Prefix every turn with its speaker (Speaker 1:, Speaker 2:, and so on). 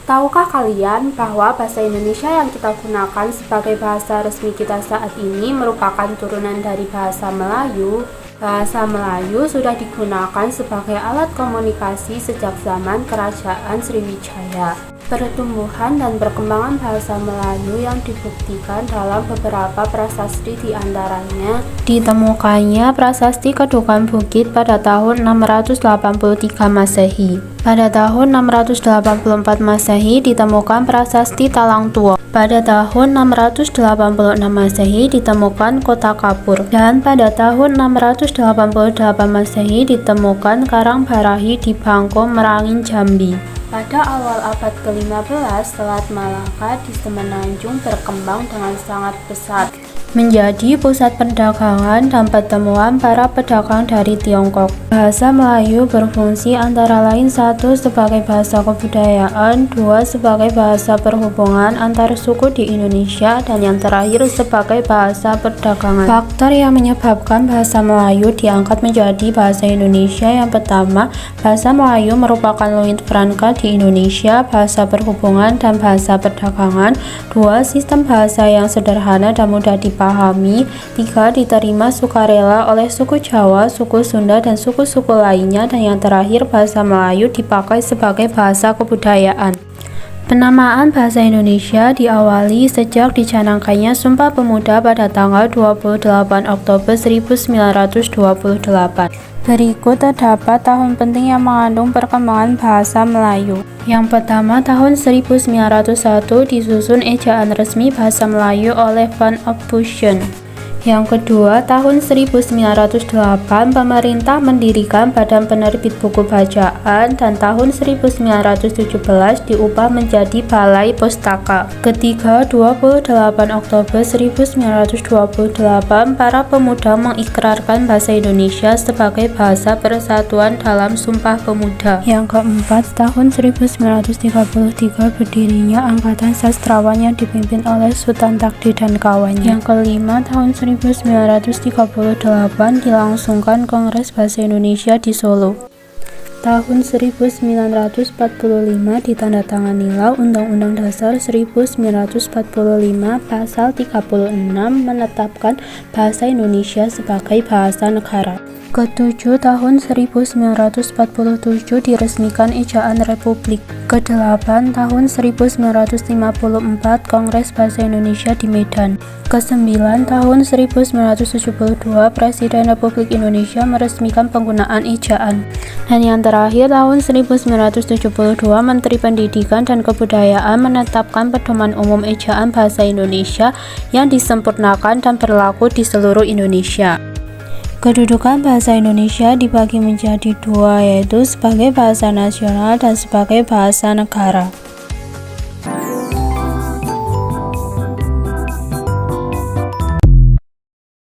Speaker 1: Tahukah kalian bahwa bahasa Indonesia yang kita gunakan sebagai bahasa resmi kita saat ini merupakan turunan dari bahasa Melayu? Bahasa Melayu sudah digunakan sebagai alat komunikasi sejak zaman Kerajaan Sriwijaya. Pertumbuhan dan perkembangan bahasa Melayu yang dibuktikan dalam beberapa prasasti, di antaranya ditemukannya prasasti Kedukan Bukit pada tahun 683 Masehi. Pada tahun 684 Masehi ditemukan prasasti Talang Tua. Pada tahun 686 Masehi ditemukan Kota Kapur. Dan pada tahun 688 Masehi ditemukan Karang Barahi di Bangko, Merangin, Jambi. Pada awal abad ke-15, Selat Malaka di Semenanjung berkembang dengan sangat pesat, menjadi pusat perdagangan dan pertemuan para pedagang dari Tiongkok. Bahasa Melayu berfungsi antara lain: 1. Sebagai bahasa kebudayaan, 2. Sebagai bahasa perhubungan antar suku di Indonesia, dan yang terakhir sebagai bahasa perdagangan. Faktor yang menyebabkan bahasa Melayu diangkat menjadi bahasa Indonesia: yang pertama, bahasa Melayu merupakan unit franka di Indonesia, bahasa perhubungan dan bahasa perdagangan. 2. Sistem bahasa yang sederhana dan mudah dipahami. 3. Diterima sukarela oleh suku Jawa, suku Sunda, dan suku-suku lainnya. Dan yang terakhir, bahasa Melayu dipakai sebagai bahasa kebudayaan. Penamaan bahasa Indonesia diawali sejak dicanangkannya Sumpah Pemuda pada tanggal 28 Oktober 1928. Berikut terdapat tahun penting yang mengandung perkembangan bahasa Melayu. Yang pertama, tahun 1901 disusun ejaan resmi bahasa Melayu oleh Van Ophuijsen. Yang kedua, tahun 1908 pemerintah mendirikan Badan Penerbit Buku Bacaan, dan tahun 1917 diubah menjadi Balai Pustaka. Ketiga, 28 Oktober 1928 para pemuda mengikrarkan bahasa Indonesia sebagai bahasa persatuan dalam Sumpah Pemuda. Yang keempat, tahun 1933 berdirinya Angkatan Sastrawan yang dipimpin oleh Sultan Takdir dan kawannya. Yang kelima, tahun 1938 dilangsungkan Kongres Bahasa Indonesia di Solo. Tahun 1945 ditandatanganilah Undang-Undang Dasar 1945 Pasal 36 menetapkan bahasa Indonesia sebagai bahasa negara. Ketujuh, tahun 1947 diresmikan Ejaan Republik. Kedelapan, tahun 1954 Kongres Bahasa Indonesia di Medan. Kesembilan, tahun 1972 Presiden Republik Indonesia meresmikan penggunaan ejaan. Dan yang terakhir, tahun 1972 Menteri Pendidikan dan Kebudayaan menetapkan pedoman umum ejaan bahasa Indonesia yang disempurnakan dan berlaku di seluruh Indonesia. Kedudukan bahasa Indonesia dibagi menjadi dua, yaitu sebagai bahasa nasional dan sebagai bahasa negara.